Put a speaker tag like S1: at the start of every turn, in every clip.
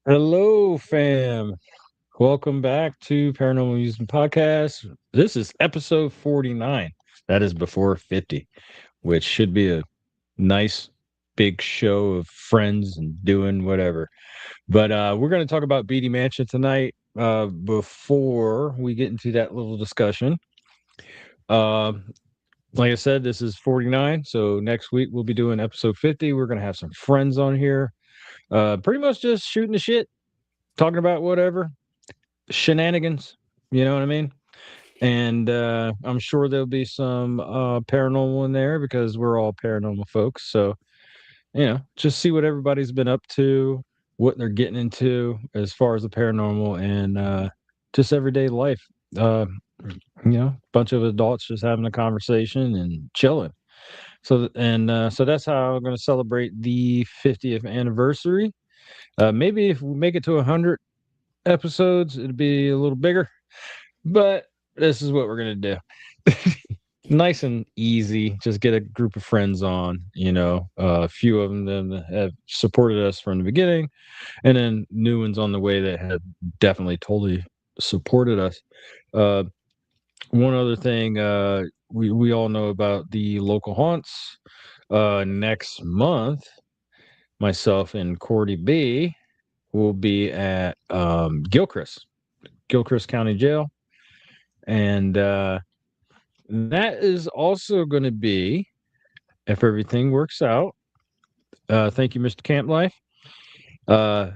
S1: Hello, fam. Welcome back to Paranormal Musing Podcast. This is episode 49. That is before 50, which should be a nice big show of friends and doing whatever. But we're going to talk about Beattie Mansion tonight. Before we get into that little discussion, uh, like I said, this is 49. So next week we'll be doing episode 50. We're going to have some friends on here. Pretty much just shooting the shit, talking about whatever shenanigans. You know what I mean? And I'm sure there'll be some paranormal in there because we're all paranormal folks. So, just see what everybody's been up to, what they're getting into as far as the paranormal and just everyday life. Uh, bunch of adults just having a conversation and chilling. So that's how I'm going to celebrate the 50th anniversary. Maybe if we make it to 100 episodes, it'd be a little bigger. But this is what we're gonna do. Nice and easy. Just get a group of friends on. A few of them that have supported us from the beginning, and then new ones on the way that have definitely totally supported us. Uh, One other thing, we all know about the local haunts. Next month, myself and Cordy B will be at Gilchrist County Jail, and that is also going to be, if everything works out. Thank you, Mr. Camp Life. Uh,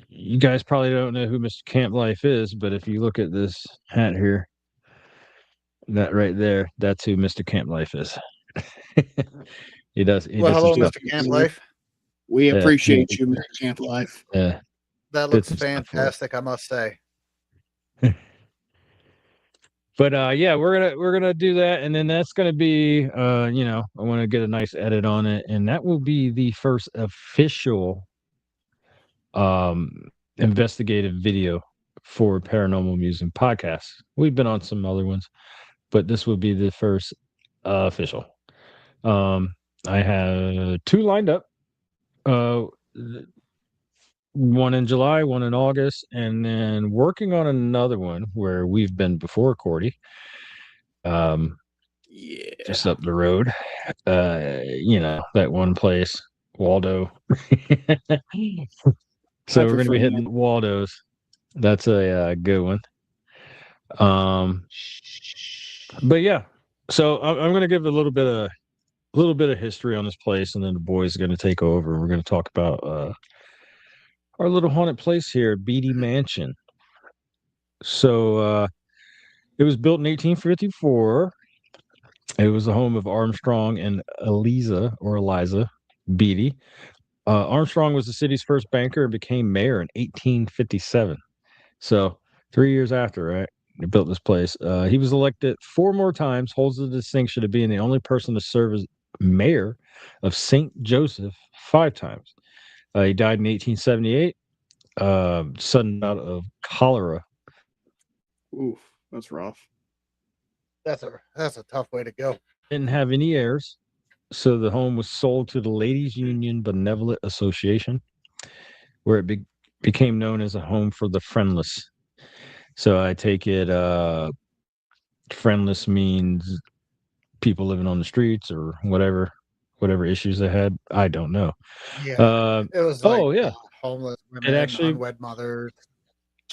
S1: you guys probably don't know who Mr. Camp Life is, but if you look at this hat here, that right there, that's who Mr. Camp Life is. He does. He
S2: Well,
S1: does some
S2: hello,
S1: stuff.
S2: Mr. Camp Life.
S3: We
S1: Yeah,
S3: appreciate you, Mr. Camp Life.
S1: yeah,
S2: That
S1: did
S2: looks
S1: some stuff for us.
S2: fantastic, I must say.
S1: But yeah, we're gonna do that, and then that's gonna be I want to get a nice edit on it, and that will be the first official investigative video for Paranormal Musing podcast. We've been on some other ones, but this will be the first official. I have two lined up. Uh, One in July, one in August, and then working on another one where we've been before, Cordy. Um,
S3: Yeah.
S1: just up the road. That one place, Waldo. So
S3: I
S1: we're going to
S3: prefer
S1: be
S3: that.
S1: hitting Waldo's. That's a good one. Um, but yeah, so I'm going to give a little bit of history on this place, and then the boys are going to take over. We're going to talk about our little haunted place here, Beattie Mansion. So it was built in 1854. It was the home of Armstrong and Eliza Beattie. Armstrong was the city's first banker and became mayor in 1857. So 3 years after, right, he built this place. He was elected four more times, holds the distinction of being the only person to serve as mayor of St. Joseph five times. He died in 1878, sudden bout of cholera.
S3: Oof, that's rough.
S2: That's a tough way to go.
S1: Didn't have any heirs, so the home was sold to the Ladies Union Benevolent Association, where it became known as a home for the friendless. So I take it friendless means people living on the streets or whatever issues they had. I don't know.
S2: Yeah,
S1: Uh,
S2: it was like
S1: oh yeah,
S2: homeless
S1: it
S2: women,
S1: actually
S2: unwed mothers,
S1: yeah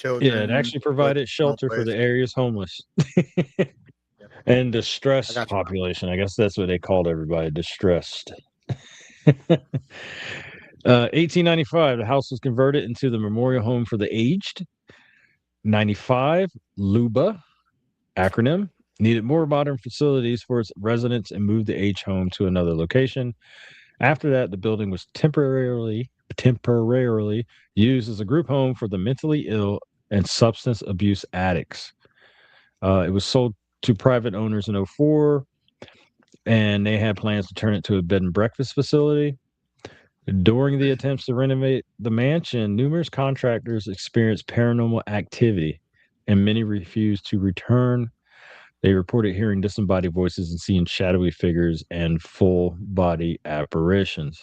S1: it
S2: children
S1: actually
S2: with
S1: provided
S2: no
S1: shelter for
S2: place.
S1: the area's homeless
S2: Yep,
S1: and
S2: I
S1: distressed
S2: got you, bro.
S1: population. I guess that's what they called everybody, distressed. 1895, the house was converted into the Memorial Home for the Aged. 95, LUBA acronym needed more modern facilities for its residents and moved the age home to another location. After that, the building was temporarily used as a group home for the mentally ill and substance abuse addicts. It was sold to private owners in '04, and they had plans to turn it to a bed and breakfast facility. During the attempts to renovate the mansion, numerous contractors experienced paranormal activity, and many refused to return. They reported hearing disembodied voices and seeing shadowy figures and full body apparitions.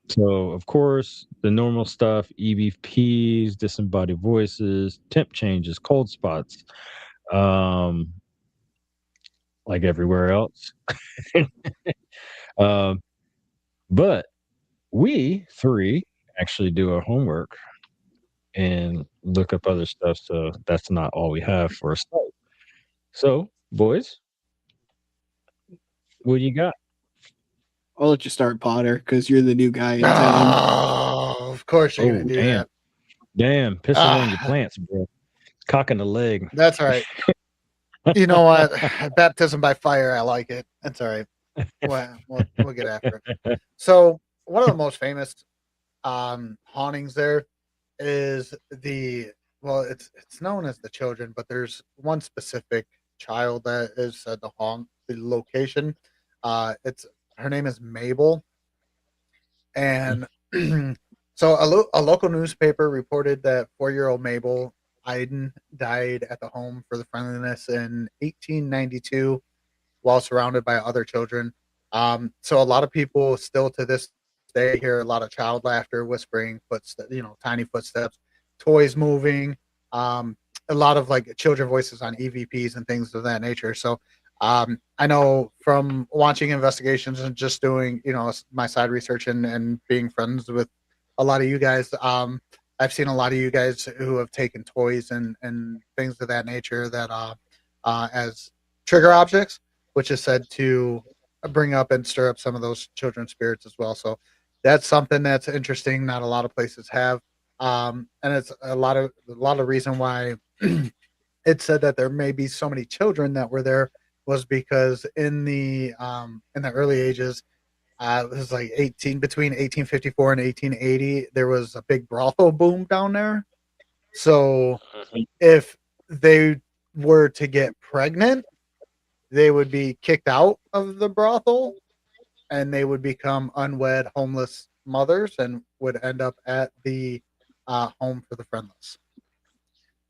S1: So, of course, the normal stuff: EVPs, disembodied voices, temp changes, cold spots, um, like everywhere else. um, but we three actually do our homework and look up other stuff. So that's not all we have for a start. So, boys, what do you got?
S3: I'll let you start, Potter, because you're the new guy in town.
S2: Oh, of course you're
S1: Oh,
S2: gonna do
S1: damn.
S2: that.
S1: Damn, pissing on your
S2: Ah,
S1: plants, bro. Cocking the leg.
S2: that's all right. You know what? Baptism by fire. I like it. That's all right. We'll get after it. So one of the most famous hauntings there is it's known as the children, but there's one specific child that is said to haunt the location. It's Her name is Mabel, and so a local newspaper reported that 4-year-old Mabel Iden died at the home for the friendliness in 1892 while surrounded by other children. So a lot of people still to this day hear a lot of child laughter, whispering, footsteps, tiny footsteps, toys moving, a lot of like children voices on EVPs and things of that nature. So I know from watching investigations and just doing, my side research and being friends with a lot of you guys. I've seen a lot of you guys who have taken toys and things of that nature that as trigger objects, which is said to bring up and stir up some of those children's spirits as well. So that's something that's interesting. Not a lot of places have, and it's a lot of reason why it said that there may be so many children that were there was because in the early ages, it was like between 1854 and 1880, there was a big brothel boom down there. So if they were to get pregnant, they would be kicked out of the brothel and they would become unwed homeless mothers and would end up at the home for the friendless.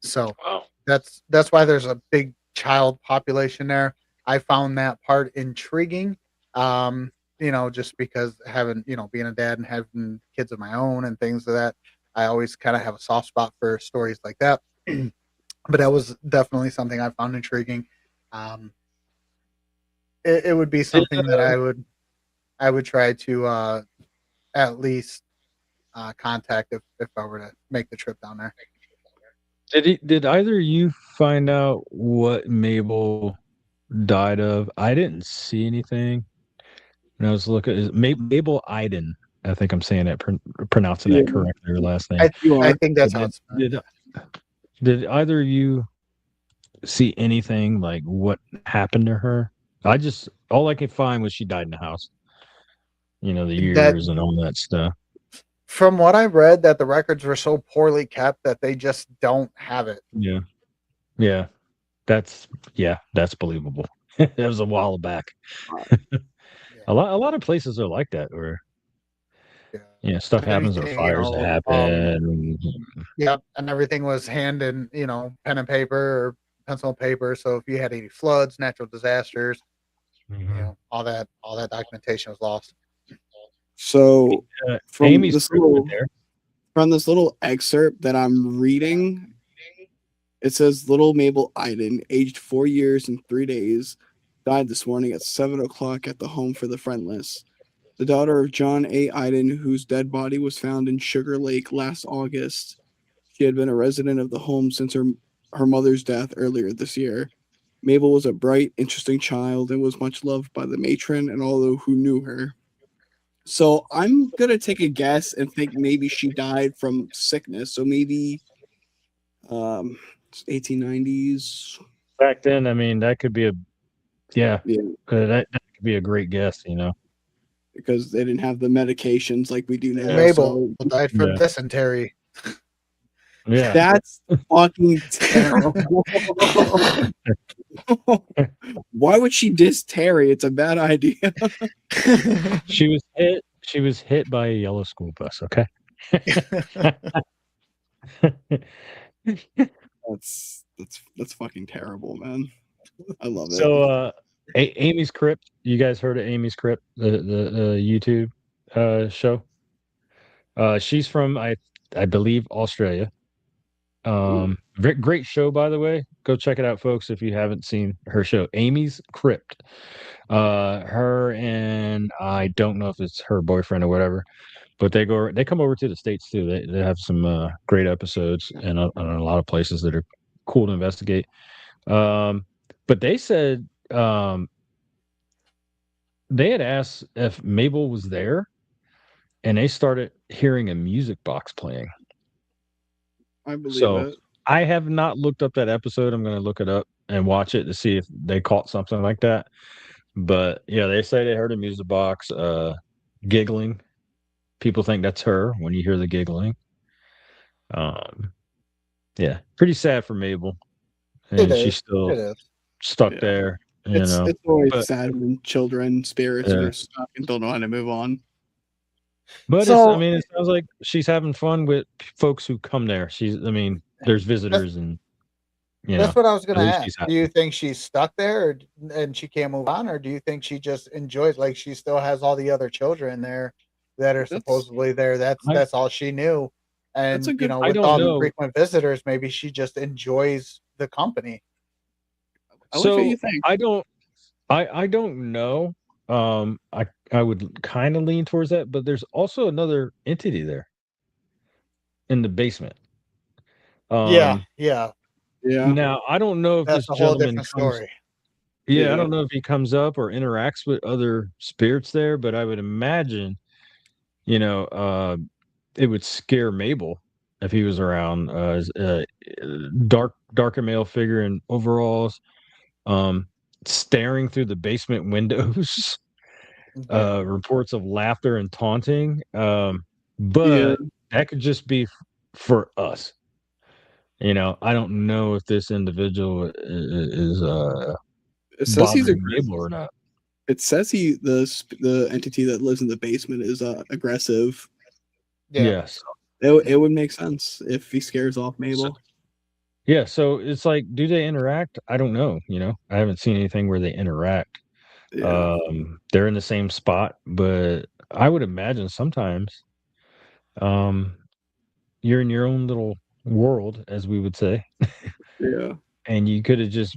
S2: So
S1: Wow.
S2: that's why there's a big child population there. I found that part intriguing. Just because having, being a dad and having kids of my own and things of that, I always kind of have a soft spot for stories like that. But that was definitely something I found intriguing. Um, it would be
S1: Did,
S2: something that I would try to at least contact if I were to make the trip down there.
S1: did either of you find out what Mabel died of? I didn't see anything. And I was looking, Mabel Iden. I think I'm saying that, pronouncing
S3: Yeah,
S1: that correctly, her last name.
S2: I
S3: you
S2: I
S3: are.
S2: think that's how
S1: Did,
S2: it's
S1: did, did either of you see anything like what happened to her? All I could find was she died in the house. The
S2: that.
S1: years and all that stuff.
S2: From what I read, that the records were so poorly kept that they just don't have it.
S1: Yeah. Yeah. That's, yeah, that's believable. That was a while back.
S2: Yeah,
S1: A lot of places are like that where,
S2: yeah.
S1: stuff
S2: And
S1: happens or
S2: everything,
S1: fires happen.
S2: yeah, and everything was hand and pen and paper or pencil and paper. So if you had any floods, natural disasters,
S1: Mhm.
S2: all that documentation was lost.
S3: So from
S1: Amy's
S3: this
S1: crib right
S3: little
S1: there.
S3: from this little excerpt that I'm reading, it says little Mabel Iden, aged 4 years and 3 days, died this morning at 7 o'clock at the home for the friendless. The daughter of John A. Iden, whose dead body was found in Sugar Lake last August. She had been a resident of the home since her mother's death earlier this year. Mabel was a bright, interesting child and was much loved by the matron and all who knew her. So I'm gonna take a guess and think maybe she died from sickness. So maybe 1890s.
S1: Back then, I mean, that could be yeah,
S3: Yeah,
S1: that could be a great guess,
S3: because they didn't have the medications like we do now.
S1: Yeah.
S2: Mabel
S3: So
S2: died from
S1: Yeah.
S2: dysentery.
S1: Yeah.
S3: that's fucking terrible. Why would she diss Terry? It's a bad idea.
S1: She was hit by a yellow school bus, okay?
S3: That's fucking terrible, man. I love it.
S1: So Amy's Crypt, you guys heard of Amy's Crypt, the YouTube show? She's from I believe Australia. Great show, by the way. Go check it out, folks, if you haven't seen her show, Amy's Crypt. Her and I don't know if it's her boyfriend or whatever, but they come over to the States too. They have some great episodes and a lot of places that are cool to investigate. But they said they had asked if Mabel was there, and they started hearing a music box playing.
S3: I believe
S1: So
S3: it.
S1: I have not looked up that episode. I'm going to look it up and watch it to see if they caught something like that. But yeah, they say they heard a music box giggling. People think that's her when you hear the giggling. Um, yeah, pretty sad for Mabel,
S2: It
S1: and she's
S2: is.
S1: still
S2: It is.
S1: stuck
S3: Yeah.
S1: there.
S3: It's always
S1: But
S3: sad when children spirits
S1: yeah.
S3: are stuck and don't know how to move on.
S1: But I
S2: So
S1: mean, it sounds like she's having fun with folks who come there. I mean, there's
S2: that's
S1: visitors, and
S2: that's what I was
S1: at
S2: gonna
S1: least
S2: ask.
S1: she's
S2: Do
S1: happy.
S2: you think she's stuck there, and she can't move on, or do you think she just enjoys, like, she still has all the other children there that are
S3: That's
S2: supposedly there? That's
S1: I
S2: that's all she knew,
S3: that's a
S2: and
S3: good.
S1: I
S2: with
S1: don't
S2: all the
S1: know.
S2: frequent visitors, maybe she just enjoys the company.
S3: I like what you
S1: So
S3: think.
S1: I don't know. I would kind of lean towards that, but there's also another entity there in the basement.
S2: Yeah,
S1: Um,
S2: yeah,
S3: Yeah,
S1: Now I don't know if
S2: that's
S1: this
S2: a whole
S1: gentleman
S2: different
S1: comes.
S2: story.
S1: Yeah, I
S3: yeah.
S1: don't know if he comes up or interacts with other spirits there, but I would imagine, you know, it would scare Mabel if he was around. Darker male figure in overalls, um, staring through the basement windows.
S2: Yeah,
S1: Reports of laughter and taunting.
S3: Yeah,
S1: But that could just be for us. I don't know if this individual is
S3: it says he's
S1: bothering Mabel
S3: aggressive.
S1: or not.
S3: It says the entity that lives in the basement is aggressive.
S2: yeah.
S1: Yes.
S3: It would make sense if he scares off
S1: So,
S3: Mabel.
S1: yeah. So it's like, do they interact? I don't know. I haven't seen anything where they interact.
S3: Yeah,
S1: They're in the same spot, but I would imagine sometimes um, you're in your own little world, as we would say,
S3: yeah,
S1: and he could just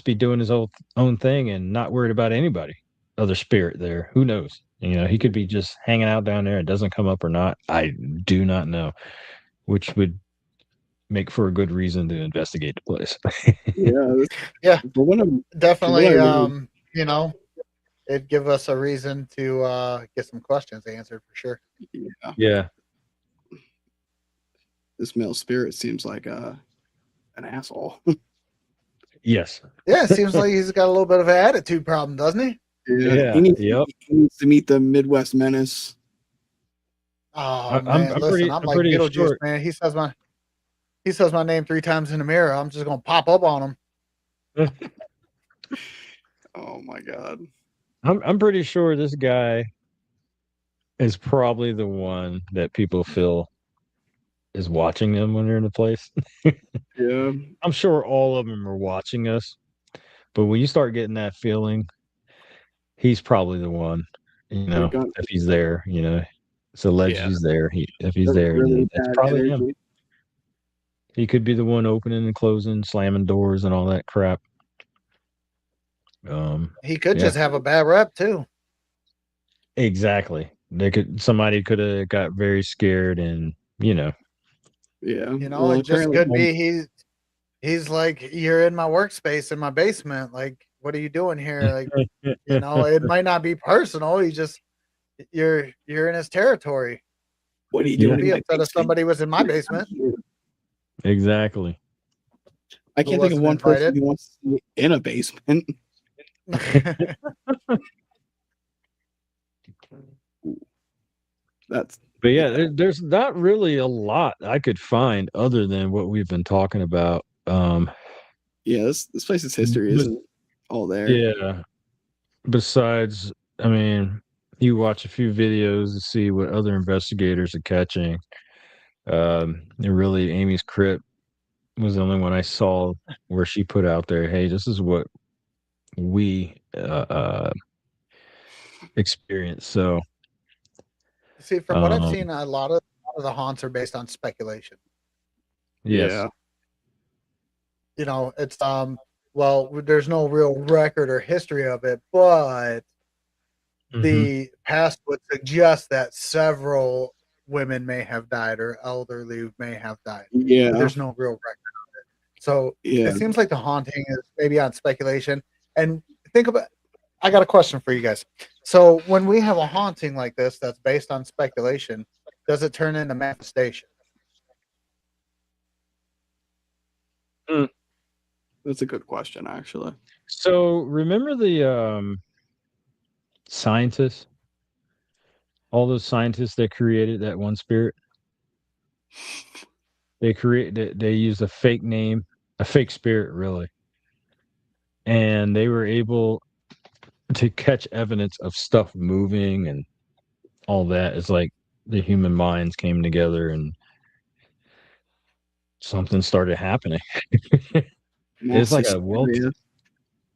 S1: be doing his own thing and not worried about anybody, other spirit there. Who knows? He could be just hanging out down there. It doesn't come up or not. I do not know, which would make for a good reason to investigate the place.
S3: yeah.
S2: Yeah,
S3: But from what I
S2: definitely.
S3: read,
S2: It'd give us a reason to get some questions answered for sure.
S3: yeah,
S1: Yeah.
S3: this male spirit seems like an asshole.
S1: Yes.
S2: Yeah, it seems like he's got a little bit of an attitude problem, doesn't he?
S3: Yeah,
S1: Yeah. Yep.
S3: he needs to meet the Midwest Menace.
S2: Oh
S1: I, I'm
S2: man,
S1: I'm
S2: listen,
S1: pretty
S2: I'm
S1: I'm
S2: like
S1: pretty
S2: Beetlejuice,
S1: sure.
S2: man. He says my name 3 times in the mirror. I'm just gonna pop up on him.
S3: Oh my god.
S1: I'm pretty sure this guy is probably the one that people feel is watching them when they're in the place.
S3: Yeah,
S1: I'm sure all of them are watching us, but when you start getting that feeling, he's probably the one.
S3: they've got
S1: If he's there, it's alleged
S3: yeah,
S1: he's there. If he's
S3: a
S1: there,
S3: really
S1: then it's
S3: bad
S1: probably him.
S3: energy.
S1: He could be the one opening and closing, slamming doors, and all that crap.
S2: He could
S1: Yeah,
S2: just have a bad rep too.
S1: exactly. Somebody could have got very scared, and
S3: Yeah.
S2: It
S3: Well,
S2: just
S3: apparently,
S2: could be he's like, you're in my workspace in my basement. Like, what are you doing here? Like, it might not be personal. You're in his territory.
S3: what are you
S2: He would
S1: yeah,
S3: doing in
S2: be
S3: my
S2: upset if
S3: basement?
S2: somebody was in my basement
S1: exactly.
S3: I
S2: who
S3: can't think of
S2: wasn't
S3: one person
S2: invited.
S3: who wants to be in a basement. That's
S1: But yeah,
S3: yeah,
S1: there's not really a lot I could find other than what we've been talking about.
S3: yeah. This place's history
S1: But
S3: isn't all there.
S1: yeah, besides, I mean, you watch a few videos to see what other investigators are catching. And really, Amy's crypt was the only one I saw where she put out there, "Hey, this is what we experienced." So
S2: See, from what I've seen, a lot of the haunts are based on speculation.
S1: Yes.
S3: Yeah.
S2: You know, it's well, there's no real record or history of it, but
S1: Mhm.
S2: the past would suggest that several women may have died or elderly may have died.
S3: Yeah.
S2: There's no real record of it. So
S3: Yeah.
S2: it seems like the haunting is maybe on speculation. And think about I got a question for you guys. So when we have a haunting like this that's based on speculation, does it turn into manifestation?
S3: That's a good question, actually.
S1: So remember the scientists, all those scientists that created that one spirit? They used a fake name, a fake spirit, really, and they were able to catch evidence of stuff moving and all that. It's like the human minds came together and something started happening. It's
S3: Mass
S1: like a well,
S3: hysteria.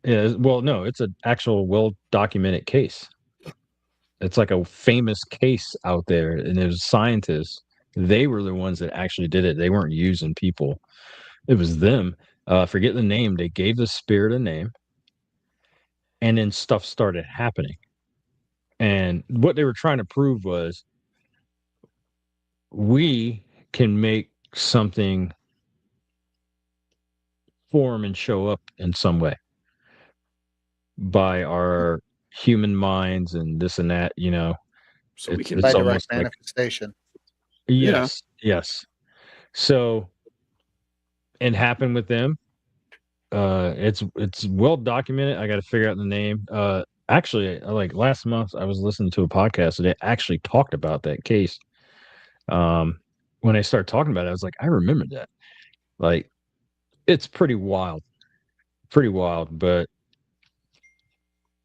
S1: yeah, well, no, it's an actual well documented case. It's like a famous case out there, and it was scientists. They were the ones that actually did it. They weren't using people. It was them. Forget the name. They gave the spirit a name, and then stuff started happening. And what they were trying to prove was we can make something form and show up in some way by our human minds and this and that.
S3: So we can
S2: By
S1: It's
S2: direct
S1: almost like
S2: manifestation.
S3: Yeah.
S1: yes. So it happened with them. It's well documented. I got to figure out the name. Actually, like last month, I was listening to a podcast and they actually talked about that case. When I started talking about it, I was like, I remember that. Like, it's pretty wild. But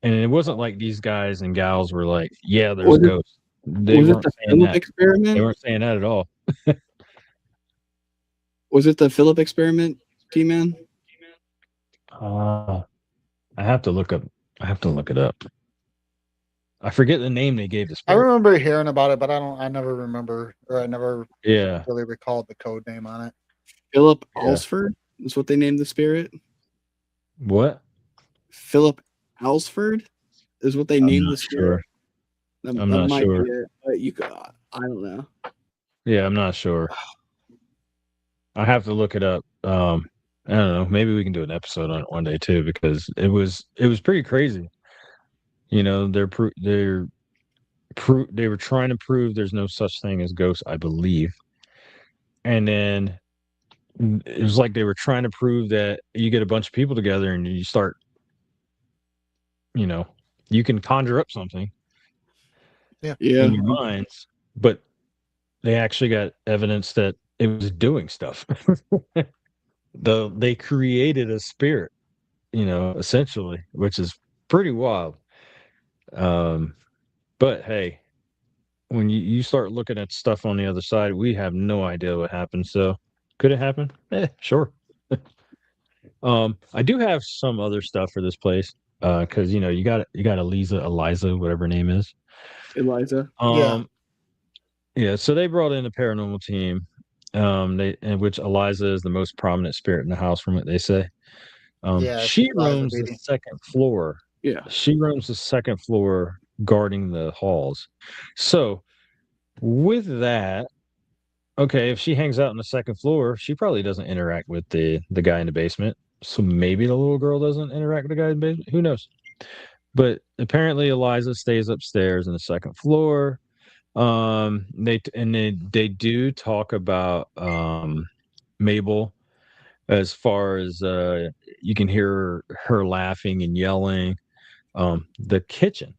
S1: and it wasn't like these guys and gals were like, yeah, there's
S3: Was it,
S1: ghosts. They
S3: was it
S1: weren't
S3: the
S1: saying
S3: Philip
S1: that. They
S3: experiment?
S1: weren't saying that at all.
S3: Was it the Philip experiment, T-Man?
S1: I have to look up. I have to look it up. I forget the name they gave the
S2: I
S1: spirit.
S2: remember hearing about it, but I never remember or I never
S1: Yeah.
S2: really recalled the code name on it.
S3: Philip
S1: Yeah.
S3: Alsford is what they named the spirit.
S1: What?
S3: Philip Alsford is what they
S1: I'm
S3: named
S1: not
S3: the spirit.
S1: sure.
S3: That,
S1: I'm
S3: that
S1: not
S3: might
S1: sure.
S3: be it. But you could, I don't know.
S1: Yeah, I'm not sure. I have to look it up. I don't know. Maybe we can do an episode on it one day too, because it was pretty crazy. They were trying to prove there's no such thing as ghosts, I believe, and then it was like they were trying to prove that you get a bunch of people together and you start, you know, you can conjure up something
S2: Yeah.
S3: Yeah.
S1: in your minds, but they actually got evidence that it was doing stuff. They created a spirit, essentially, which is pretty wild. Um, but hey, when you start looking at stuff on the other side, we have no idea what happened. So could it happen? Sure. I do have some other stuff for this place. Because you got Eliza, whatever her name is.
S3: Eliza.
S2: Yeah.
S1: Yeah, so they brought in a paranormal team. In which Eliza is the most prominent spirit in the house, from what they say.
S2: Yeah,
S1: She
S2: Liza
S1: roams the
S2: Beattie.
S1: second floor.
S3: Yeah.
S1: She roams the second floor, guarding the halls. So with that, okay, if she hangs out on the second floor, she probably doesn't interact with the guy in the basement. So maybe the little girl doesn't interact with the guy in the basement. Who knows? But apparently, Eliza stays upstairs in the second floor. They do talk about Mabel, as far as you can hear her laughing and yelling. The kitchen,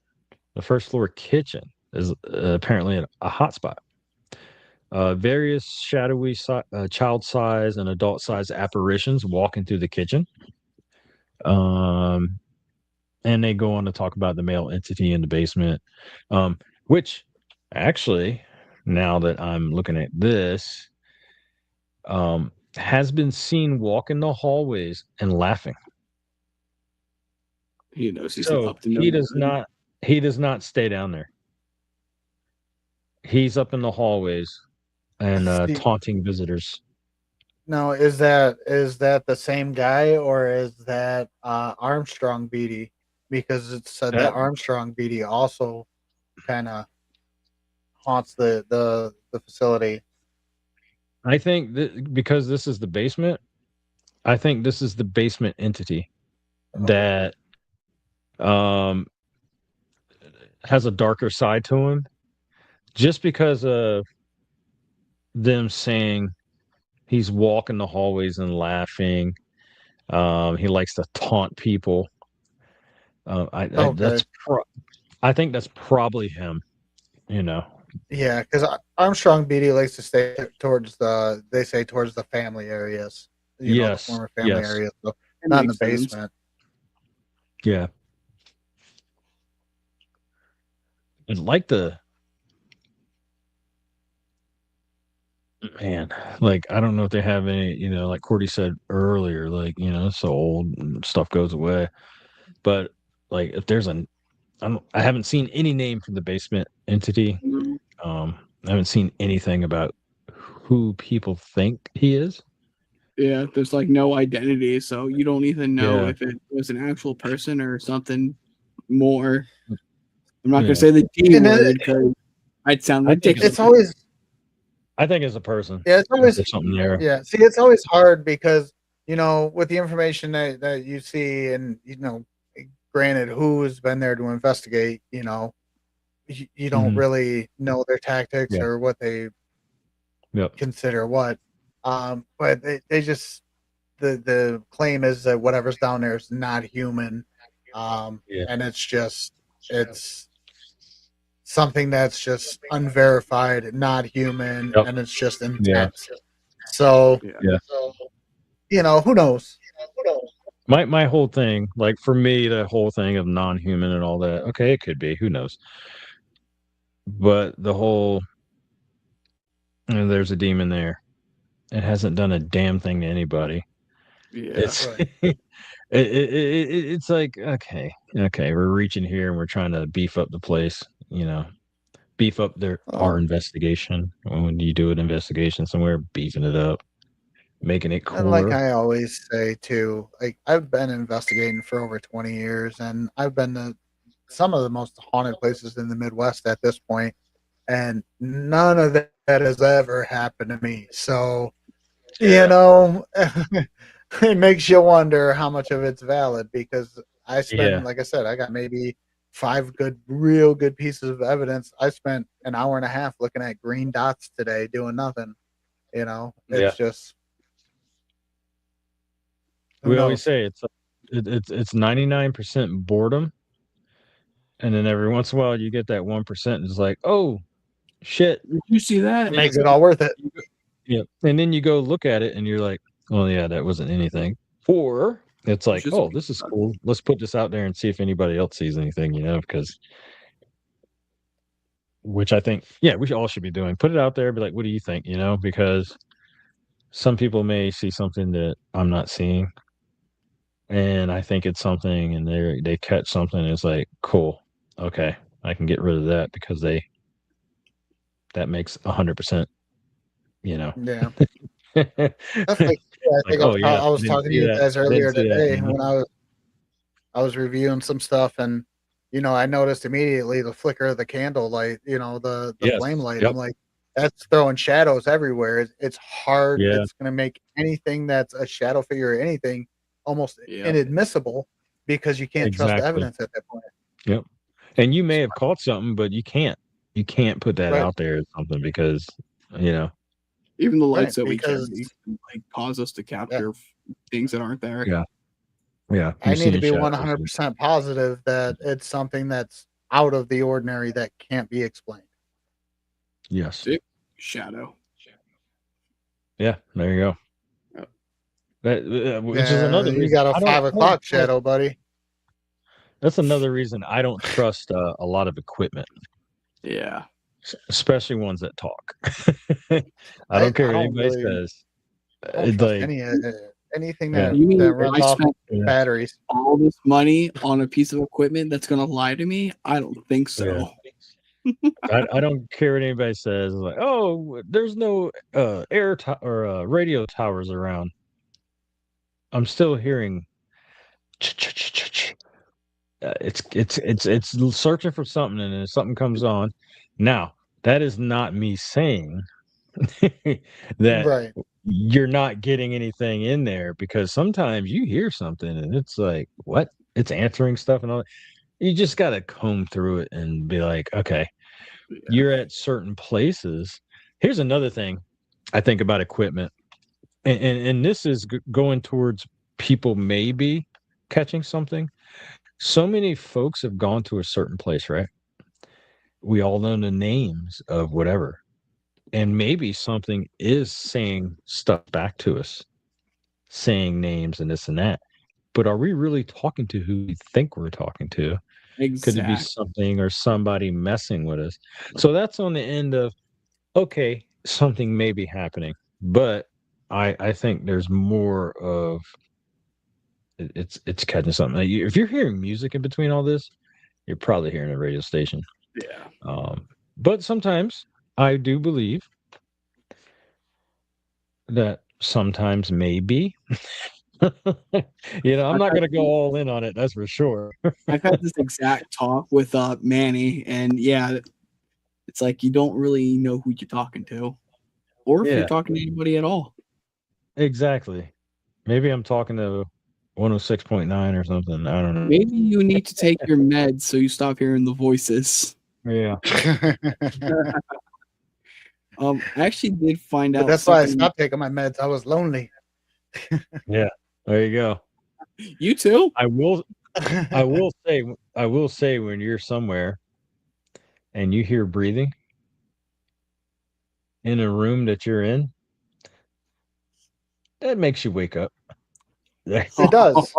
S1: the first floor kitchen, is apparently a hot spot. Various shadowy child size and adult size apparitions walking through the kitchen. Um, and they go on to talk about the male entity in the basement, which actually, now that I'm looking at this, has been seen walking the hallways and laughing.
S3: He knows he's
S1: So
S3: up to no good.
S1: he does not stay down there. He's up in the hallways and
S2: See,
S1: taunting visitors.
S2: no, is that the same guy or is that Armstrong Beattie? Because it said that
S1: That
S2: Armstrong Beattie also kind of haunts the facility.
S1: I think because this is the basement, I think this is the basement entity
S2: Okay.
S1: that um has a darker side to him just because of them saying he's walking the hallways and laughing. He likes to taunt people. I
S2: Okay.
S1: that's I think that's probably him. You know.
S2: Yeah, because Armstrong Beattie likes to stay towards they say towards the family areas, the
S1: Yes.
S2: former family
S1: Yes.
S2: areas, so
S3: It
S2: not in the
S3: makes sense.
S2: basement.
S1: Yeah. I'd like the man. Like I don't know if they have any. Like Cordy said earlier. Like it's so old and stuff goes away. But like if there's I haven't seen any name from the basement entity.
S3: No.
S1: I haven't seen anything about who people think he is.
S3: Yeah, there's like no identity, so you don't even know
S1: Yeah.
S3: if it was an actual person or something more. I'm not gonna
S1: Yeah.
S3: say the D
S2: And
S3: word because I'd sound
S1: I think
S3: ridiculous.
S2: it's always
S1: I think as a person,
S2: yeah, it's always
S1: there's something there.
S2: yeah. See, it's always hard because with the information that you see, and granted, who has been there to investigate, you don't
S1: Mhm.
S2: really know their tactics
S1: Yeah.
S2: or what they
S1: Yep.
S2: consider what. But they just the claim is that whatever's down there is not human,
S1: Yeah.
S2: and it's something that's just unverified, not human,
S1: Yep.
S2: and it's just
S1: Yeah.
S2: intense. So
S3: Yeah.
S1: Yeah.
S2: who knows?
S1: My whole thing, like for me, the whole thing of non-human and all that. Okay, it could be. Who knows? But the whole there's a demon there. It hasn't done a damn thing to anybody.
S3: Yeah.
S1: It's
S2: Right.
S1: it's like okay, we're reaching here and we're trying to beef up the place. Beef up our
S2: Um,
S1: investigation. When you do an investigation somewhere, beefing it up, making it
S2: and like
S1: cooler.
S2: I always say too, like I've been investigating for over 20 years, and I've been to some of the most haunted places in the Midwest at this point, and none of that has ever happened to me. So
S1: Yeah.
S2: it makes you wonder how much of it's valid because I spend,
S1: Yeah.
S2: like I said, I got maybe five real good pieces of evidence. I spent an hour and a half looking at green dots today doing nothing.
S1: Yeah.
S2: It's just, who
S1: We always
S2: knows?
S1: say it's 99% boredom, and then every once in a while you get that 1%. It's like, oh shit.
S3: Did you see that?
S2: It makes it all worth it.
S1: Yeah. And then you go look at it and you're like, well, yeah, that wasn't anything. Or it's
S3: It's
S1: like,
S3: just
S1: oh, this is cool. Let's put this out there and see if anybody else sees anything, because which I think, yeah, we all should be doing. Put it out there, be like, what do you think? Because some people may see something that I'm not seeing. And I think it's something and they catch something and it's like, cool. Okay. I can get rid of that because that makes 100%, you know.
S2: Yeah.
S1: Like,
S2: That's like, yeah, I think
S1: oh yeah,
S2: I
S1: I
S2: was
S1: didn't
S2: talking to
S1: see
S2: you
S1: that.
S2: guys
S1: I didn't
S2: earlier
S1: see that,
S2: today when I was reviewing some stuff, and I noticed immediately the flicker of the candle light, the
S1: Yes.
S2: flame light.
S1: Yep.
S2: I'm like, that's throwing shadows everywhere. It's hard.
S1: Yeah.
S2: It's gonna make anything that's a shadow figure or anything almost
S3: yeah.
S2: inadmissible because you can't trust the
S1: Exactly.
S2: evidence at that point.
S1: Yep. And you may have caught something, but you can't. You can't put that
S2: Right.
S1: out there as something because, you know.
S3: Even the
S2: Right.
S3: lights that we
S2: Because
S3: carry like cause us to
S2: yeah,
S3: capture things that aren't there.
S1: Yeah. Yeah.
S2: I
S1: You're
S2: need to
S1: seeing
S2: be
S1: shadows.
S2: 100% positive that it's something that's out of the ordinary that can't be explained.
S1: Yes.
S3: See? Shadow.
S1: Yeah. There you go.
S3: Yep.
S1: That which is
S2: Yeah,
S1: another
S2: you
S1: reason
S2: got a
S1: I don't.
S2: 5 o'clock shadow, buddy.
S1: That's another reason I don't trust a lot of equipment,
S3: Yeah.
S1: especially ones that talk. I
S2: I
S1: don't care
S2: I
S1: what
S2: don't
S1: anybody
S2: really
S1: says.
S2: I don't
S1: It's
S2: trust
S1: like,
S2: anything
S1: yeah,
S3: You
S2: that
S3: mean
S2: runs
S3: I
S2: off
S3: spent
S1: yeah,
S2: batteries.
S3: all this money on a piece of equipment that's gonna lie to me? I don't think
S1: yeah.
S3: so.
S1: I don't care what anybody says. Like, oh, there's no radio towers around. I'm still hearing. It's searching for something, and then something comes on. Now, that is not me saying that
S2: Right.
S1: you're not getting anything in there, because sometimes you hear something and it's like, what? It's answering stuff and all that. You just got to comb through it and be like, okay, you're at certain places. Here's another thing I think about equipment, and this is going towards people maybe catching something. So many folks have gone to a certain place, right? We all know the names of whatever. And maybe something is saying stuff back to us, saying names and this and that. But are we really talking to who we think we're talking to? Could it be
S3: Exactly.
S1: something or somebody messing with us? So that's on the end of, okay, something may be happening. But I think there's more of it's catching something. Like, if you're hearing music in between all this, you're probably hearing a radio station.
S3: Yeah.
S1: But sometimes I do believe that sometimes maybe. I'm not going to go all in on it. That's for sure.
S3: I've had this exact talk with Manny, and yeah, it's like you don't really know who you're talking to, or if you're
S1: Yeah,
S3: talking to anybody at all.
S1: exactly. Maybe I'm talking to 106.9 or something. I don't know.
S3: Maybe you need to take your meds so you stop hearing the voices.
S1: Yeah.
S3: I actually did find
S2: But
S3: out
S2: that's why I
S3: something.
S2: stopped taking my meds. I was lonely.
S1: Yeah. There you go.
S3: You too?
S1: I will say when you're somewhere and you hear breathing in a room that you're in, that makes you wake up.
S2: It does.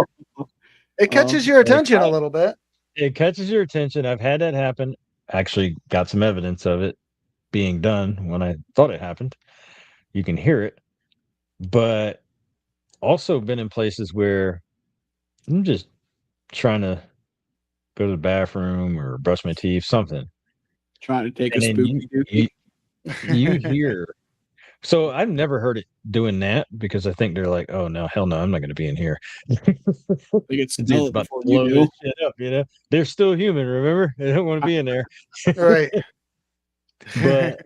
S2: It catches your attention a little bit.
S1: It catches your attention. I've had that happen. Actually got some evidence of it being done when I thought it happened. You can hear it. But also been in places where I'm just trying to go to the bathroom or brush my teeth, something.
S3: Trying to take
S1: And
S3: a
S1: then
S3: spooky
S1: you hear. So I've never heard it doing that, because I think they're like, oh no, hell no, I'm not going to be in here.
S3: They can smell
S1: It's
S3: it
S1: about
S3: before
S1: to blow
S3: you
S1: this
S3: do.
S1: shit up. They're still human, remember? They don't want to be in there.
S2: Right.
S1: But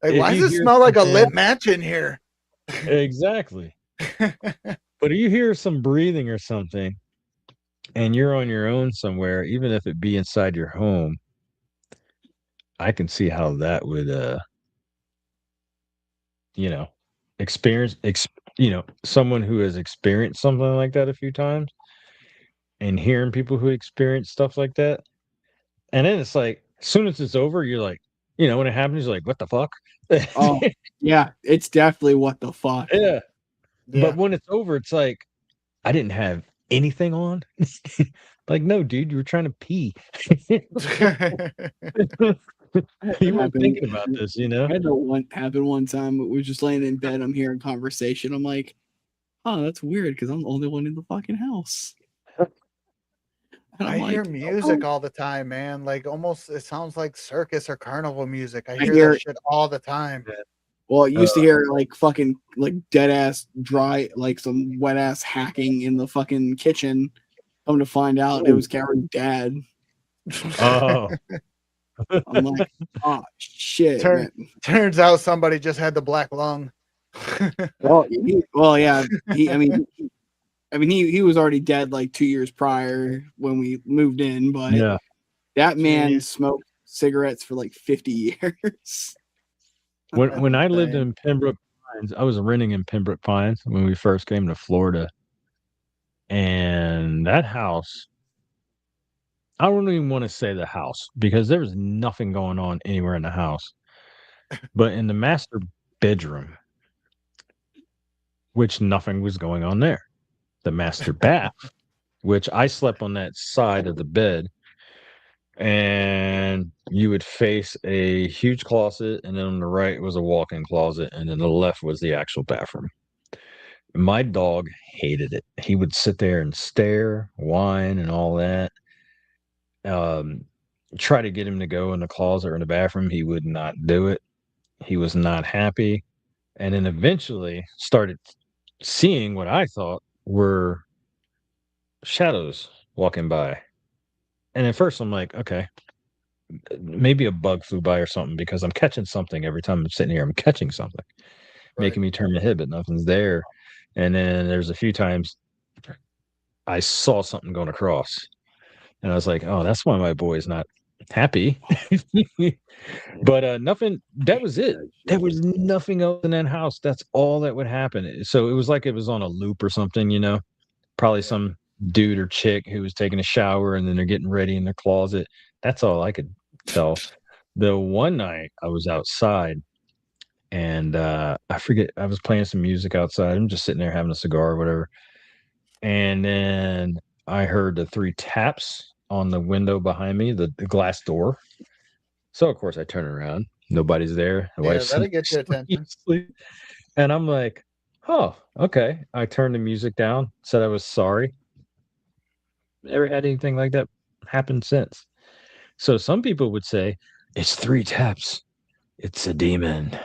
S2: Like,
S1: if
S2: why does
S1: you
S2: it
S1: hear
S2: smell like a
S1: something-
S2: lit match in here?
S1: Exactly. But if you hear some breathing or something and you're on your own somewhere, even if it be inside your home, I can see how that would experience someone who has experienced something like that a few times, and hearing people who experience stuff like that. And then it's like, as soon as it's over, you're like, when it happens, you're like, what the fuck?
S3: Oh, yeah, it's definitely what the fuck.
S1: Yeah.
S2: Yeah.
S1: But when it's over, it's like, I didn't have anything on. Like, no, dude, you were trying to pee. You weren't thinking about this,
S3: I had that happen one time. We were just laying in bed. I'm hearing conversation. I'm like, oh, that's weird because I'm the only one in the fucking house. And
S2: I
S3: I'm
S2: hear
S3: like,
S2: music
S3: oh.
S2: all the time, man. Like, almost it sounds like circus or carnival music. I hear
S3: hear
S2: that shit all the time.
S3: Well, I used to hear like fucking like dead ass dry, like some wet ass hacking in the fucking kitchen. Come to find out, it was Gary's dad.
S1: Oh.
S3: I'm like, oh shit.
S2: Turns out somebody just had the black lung.
S3: Well, yeah. He was already dead like 2 years prior when we moved in, but
S1: Yeah.
S3: that man smoked cigarettes for like 50 years.
S1: When I lived in Pembroke Pines, I was renting in Pembroke Pines when we first came to Florida. And that house, I don't even want to say the house, because there was nothing going on anywhere in the house. But in the master bedroom, which nothing was going on there. The master bath, which I slept on that side of the bed, and you would face a huge closet, and then on the right was a walk-in closet, and then the left was the actual bathroom. My dog hated it. He would sit there and stare, whine, and all that. try to get him to go in the closet or in the bathroom. He would not do it. He was not happy. And then eventually started seeing what I thought were shadows walking by. And at first I'm like, okay, maybe a bug flew by or something, because I'm catching something every time I'm sitting here. I'm catching something, making me turn my head, but nothing's there. And then there's a few times I saw something going across, and I was like, oh, that's why my boy's not happy. But nothing. That was it. There was nothing else in that house. That's all that would happen. So it was like it was on a loop or something, probably some dude or chick who was taking a shower and then they're getting ready in their closet. That's all I could tell. The one night I was outside, and I forget, I was playing some music outside. I'm just sitting there having a cigar or whatever. And then I heard the 3 taps on the window behind me, the glass door. So of course I turn around. Nobody's there. The wife's
S2: that'll get your attention.
S1: asleep. And I'm like, oh, okay. I turned the music down, said I was sorry. Never had anything like that happen since. So some people would say, it's 3 taps. It's a demon.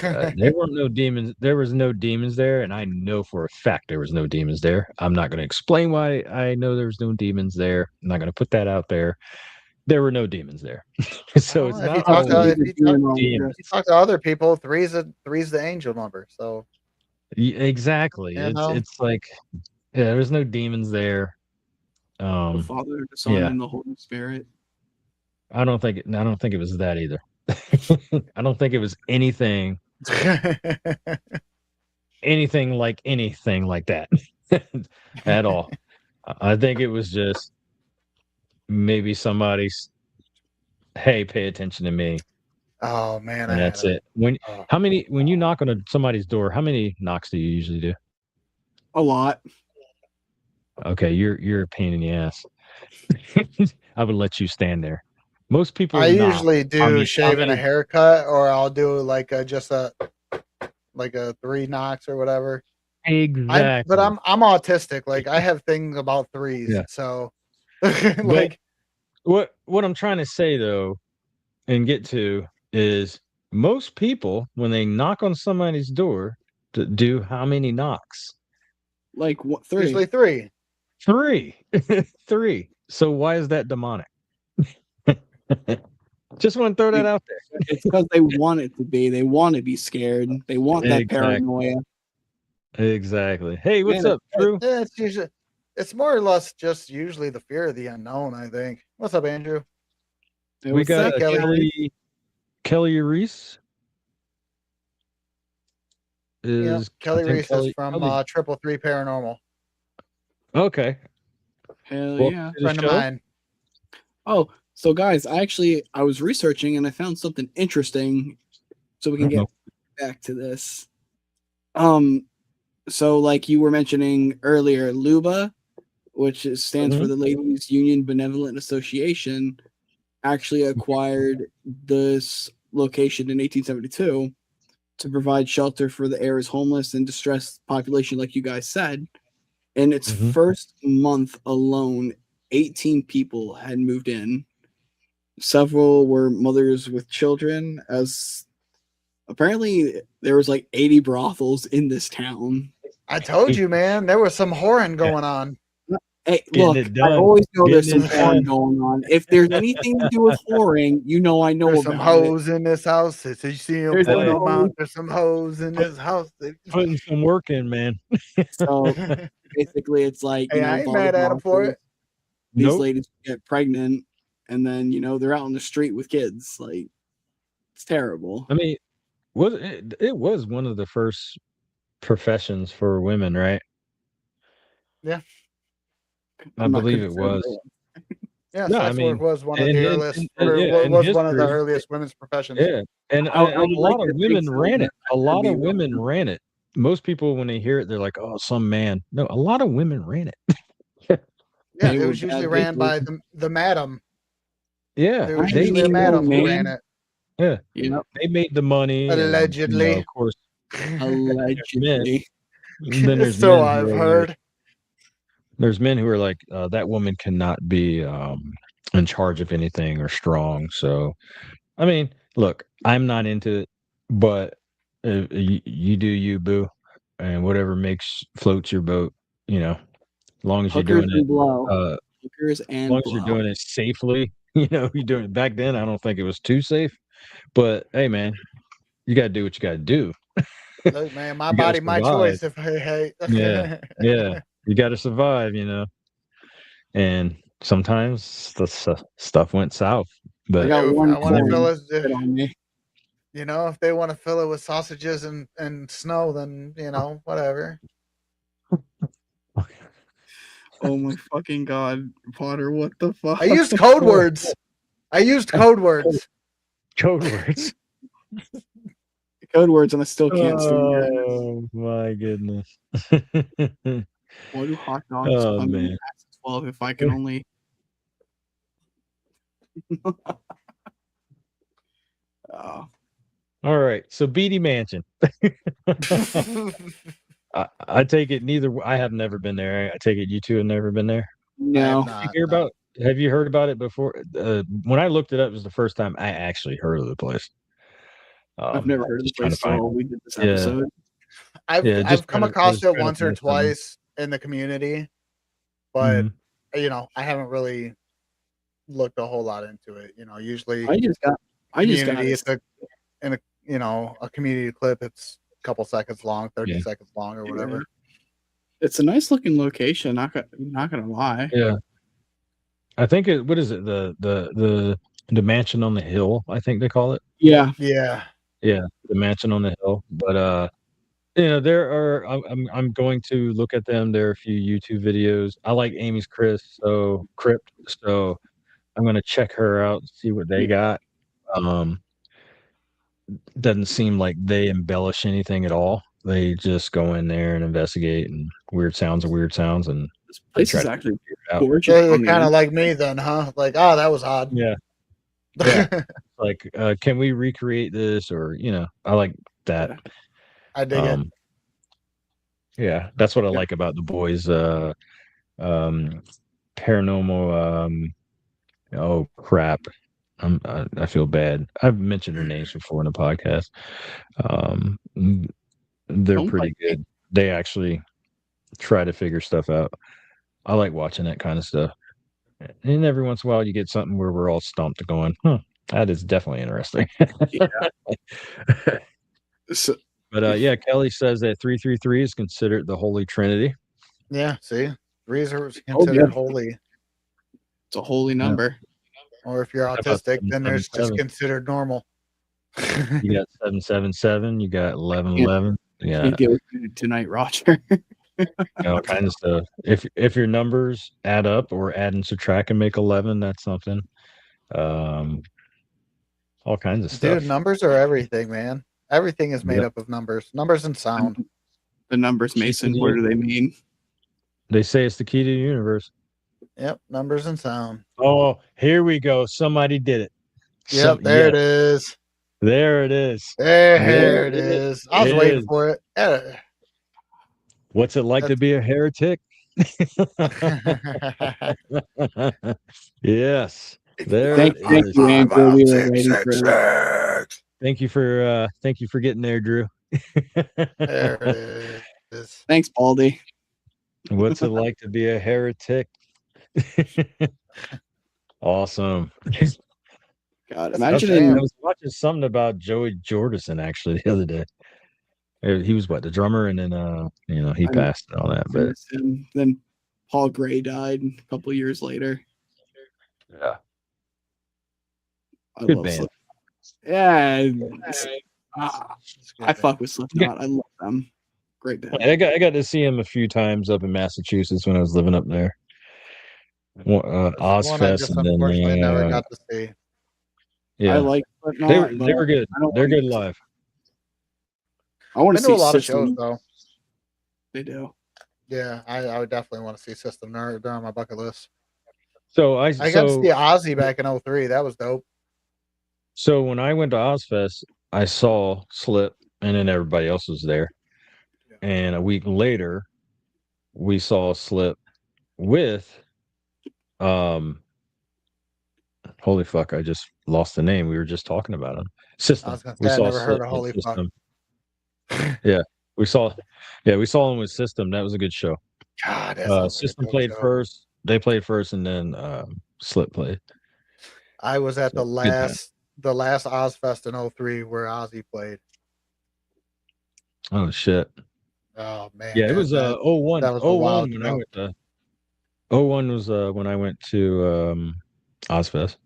S1: There were no demons. There was no demons there, and I know for a fact there was no demons there. I'm not going to explain why I know there was no demons there. I'm not going to put that out there. There were no demons there. So it's
S2: If
S1: not
S2: you talk to
S1: always
S2: if you talk to other people, three's the angel number. So
S1: exactly. It's like, yeah, there's no demons there.
S3: The Father, the Son, and the Holy Spirit.
S1: I don't think it was that either. I don't think it was anything like that at all. I think it was just maybe somebody's, hey, pay attention to me.
S2: Oh man,
S1: and that's it. When you knock on somebody's door, how many knocks do you usually do?
S3: A lot.
S1: Okay, you're a pain in the ass. I would let you stand there. Most people.
S2: I usually do shave and a haircut, or I'll do like just a 3 knocks or whatever.
S1: Exactly.
S2: But I'm autistic. Like I have things about threes.
S1: Yeah.
S2: So
S1: like what I'm trying to say though, and get to, is most people when they knock on somebody's door do how many knocks?
S3: Like what? 3.
S2: Usually 3.
S1: 3. 3. So why is that demonic? Just want to throw that out there.
S3: It's because they want it to be. They want to be scared. They want that paranoia.
S1: Exactly. Hey, what's up, Drew?
S2: It's more or less just usually the fear of the unknown, I think. What's up, Andrew?
S1: We got Kelly Reese.
S2: Kelly Reese is from 333 Paranormal.
S1: Okay.
S3: Hell yeah.
S2: Friend of mine.
S3: Oh, so guys, I was researching and I found something interesting, so we can get back to this. So like you were mentioning earlier, LUBA, which stands for the Ladies Union Benevolent Association, actually acquired this location in 1872 to provide shelter for the area's homeless and distressed population, like you guys said. In its first month alone, 18 people had moved in. Several were mothers with children, as apparently there was like 80 brothels in this town.
S2: I told you, man, there was some whoring going on.
S3: Hey, look, I always know there's some whoring going on. If there's anything to do with whoring, I know
S2: there's
S3: about
S2: some hoes in this house. So you see them
S3: there's
S2: some hoes in this house.
S1: Putting some work in, man.
S3: So basically, it's like,
S2: I ain't mad at them for it.
S3: These ladies get pregnant, and then they're out on the street with kids. Like, it's terrible.
S1: I mean, it was one of the first professions for women, right?
S2: Yeah,
S1: I believe it was.
S2: Yeah, sex work was one of the earliest women's professions.
S1: Yeah, and a lot of women ran it. A lot of women ran it. Most people, when they hear it, they're like, "Oh, some man." No, a lot of women ran it.
S2: Yeah, it was usually ran by the madam.
S1: Yeah,
S2: there was usually a madam who ran it.
S1: Yeah, they made the money.
S2: Allegedly,
S1: of course.
S3: Allegedly.
S1: Then there's
S2: so I've heard.
S1: There's men who are like, that woman cannot be in charge of anything or strong. So, I mean, look, I'm not into it, but you do you, boo, and whatever floats your boat. As long as you're
S3: Hookers
S1: doing it,
S3: and blow.
S1: as
S3: Hookers
S1: long
S3: and
S1: as you're
S3: blow.
S1: doing it safely. You're doing it back then. I don't think it was too safe, but hey, man, you got to do what you got to do.
S2: Look, man, my
S1: You got to
S2: body, my
S1: survive.
S2: choice. If hey,
S1: Yeah, yeah, you got to survive. And sometimes the stuff went south,
S3: I
S1: but
S3: got
S2: if
S3: one
S2: I want to
S1: never.
S2: fill
S3: coin
S2: it,
S3: fit on me.
S2: if they want to fill it with sausages and snow, then whatever.
S3: Oh my fucking god, Potter! What the fuck?
S2: I used code words. I used code words.
S1: Code words.
S3: Code words, and I still can't swim your ass.
S1: Oh my goodness.
S3: Why do hot dogs
S1: Oh
S3: come in
S1: man.
S3: packs of 12 if I can only? Oh,
S1: All right. So Beattie Mansion. I take it I have never been there. I take it you two have never been there.
S2: I have
S3: no,
S2: not. No.
S1: Have you heard about it before? When I looked it up, it was the first time I actually heard of the place.
S3: I've never heard of the
S1: Just trying to
S3: place
S1: find.
S3: till we did this
S1: Yeah,
S3: episode.
S1: yeah.
S2: I've come
S1: I
S2: across
S1: was
S2: it
S1: trying to
S2: once or
S1: find something.
S2: twice in the community, but
S1: Mhm.
S2: I haven't really looked a whole lot into it. Usually
S3: I just got
S2: community,
S3: it.
S2: it's a community clip. It's a couple seconds long, 30
S1: Yeah.
S2: seconds long, or whatever.
S3: It's a nice looking location. Not gonna lie.
S1: Yeah. I think what is it? The mansion on the hill, I think they call it.
S3: Yeah,
S2: Yeah.
S1: Yeah, the mansion on the hill. But there are I'm going to look at them. There are a few YouTube videos. I like Amy's Crypt, so I'm gonna check her out and see what they got. Um doesn't seem like they embellish anything at all. They just go in there and investigate, and weird sounds are weird sounds, and
S3: this
S1: they
S3: place
S1: try
S3: is
S1: to
S3: actually
S1: figure it out.
S3: gorgeous.
S2: So you're
S3: on the
S2: kind of
S3: inside.
S2: like me then, huh? Like, oh, that was odd.
S1: Yeah. Yeah. Like, can we recreate this? Or, I like that.
S3: Yeah.
S2: I dig it.
S1: Yeah, that's what I
S3: Yeah.
S1: like about the boys. Paranormal. Oh crap! I feel bad. I've mentioned their names before in the podcast. They're
S3: Don't
S1: pretty
S3: bite me.
S1: good. They actually try to figure stuff out. I like watching that kind of stuff. And every once in a while, you get something where we're all stumped, going, that is definitely interesting."
S3: Yeah. So,
S1: But yeah, Kelly says that 333 is considered the Holy Trinity.
S2: Yeah. See, threes are
S3: oh,
S2: considered
S3: yeah.
S2: holy,
S3: It's a holy number.
S2: or if you're
S1: How about
S2: autistic, then there's just
S1: 777?
S2: considered normal.
S1: You got 777. You got 1111. Yeah,
S3: Can't get with you tonight, Roger.
S1: all kinds of stuff. If your numbers add up or add and subtract and make 11, that's something. All kinds of stuff.
S2: Dude, numbers are everything, man. Everything is made
S1: Yep.
S2: up of numbers and sound.
S3: The numbers, Mason. What do they mean?
S1: They say it's the key to the universe.
S2: Yep, numbers and sound.
S1: Oh, here we go. Somebody did it.
S2: Yep, there it is.
S1: There it is.
S2: There it is. I was waiting
S1: is.
S2: for it. Yeah.
S1: What's it like to be a heretic? Yes. There
S3: Thank
S1: it is.
S3: you, Andrew. We were waiting for it.
S1: Thank you for getting there, Drew.
S2: There it is.
S3: Thanks, Baldy.
S1: What's it like to be a heretic? Awesome.
S3: God,
S2: That's
S3: imagine
S2: damn.
S1: I was watching something about Joey Jordison actually the other day. He was the drummer, and then he passed and all that. But
S3: him. Then Paul Gray died a couple years later.
S1: yeah,
S3: I
S1: good
S3: love
S1: band.
S3: Slipknot. Yeah, I fuck with Slipknot. I love them. Great band.
S1: I got to see him a few times up in Massachusetts when I was living up there.
S2: One I
S1: Ozfest,
S2: just
S1: and
S2: unfortunately never
S1: then
S2: got to see.
S1: yeah,
S3: I like Slipknot.
S1: they were good. They're good live.
S3: I want
S2: I
S3: to
S2: do
S3: see
S2: a lot of
S3: System.
S2: shows though.
S3: They do.
S2: Yeah, I would definitely want to see System. They're on my bucket list.
S1: So
S2: I got to see Ozzy back in 03. That was dope.
S1: So when I went to Ozfest, I saw Slip, and then everybody else was there.
S2: Yeah.
S1: And a week later, we saw Slip with holy fuck! I just lost the name. We were just talking about him.
S2: I
S1: System.
S2: was gonna
S1: We
S2: say I
S1: saw
S2: never heard
S1: Slip
S2: of
S1: with
S2: Holy Fuck.
S1: System. Yeah, we saw. Yeah, we saw him with System. That was a good show.
S2: God, that sounds like a
S1: System
S2: dope
S1: played
S2: show.
S1: first. They played first, and then Slip played.
S2: I was at
S1: So,
S2: the
S1: good time.
S2: last Ozfest in 03 where Ozzy played.
S1: Oh shit!
S2: Oh man,
S1: Yeah, it was
S2: that
S1: 01.
S2: that was a
S1: 01
S2: wild
S1: when I
S2: show.
S1: went to. 01 was when I went to Ozfest.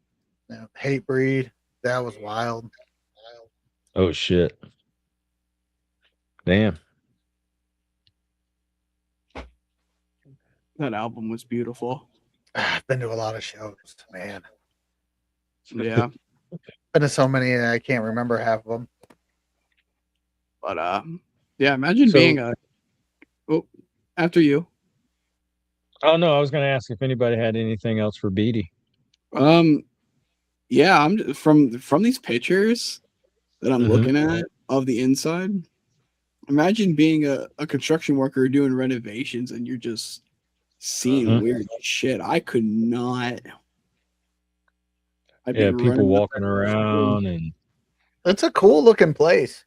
S2: Yeah, Hate Breed, that was wild.
S1: Oh shit! Damn.
S3: That album was beautiful.
S2: I've been to a lot of shows, man.
S3: Yeah.
S2: Been to so many I can't remember half of them.
S3: But yeah, imagine
S1: So-
S3: being after you.
S1: Oh no, I was going to ask if anybody had anything else for Beattie.
S3: Yeah, I'm from these pictures that I'm
S1: Mhm.
S3: looking at of the inside. Imagine being a construction worker doing renovations and you're just seeing
S1: Mhm.
S3: weird shit. I could not. I'd be
S1: Yeah, people
S3: running up
S1: walking
S3: that
S1: around and
S2: It's a cool looking place.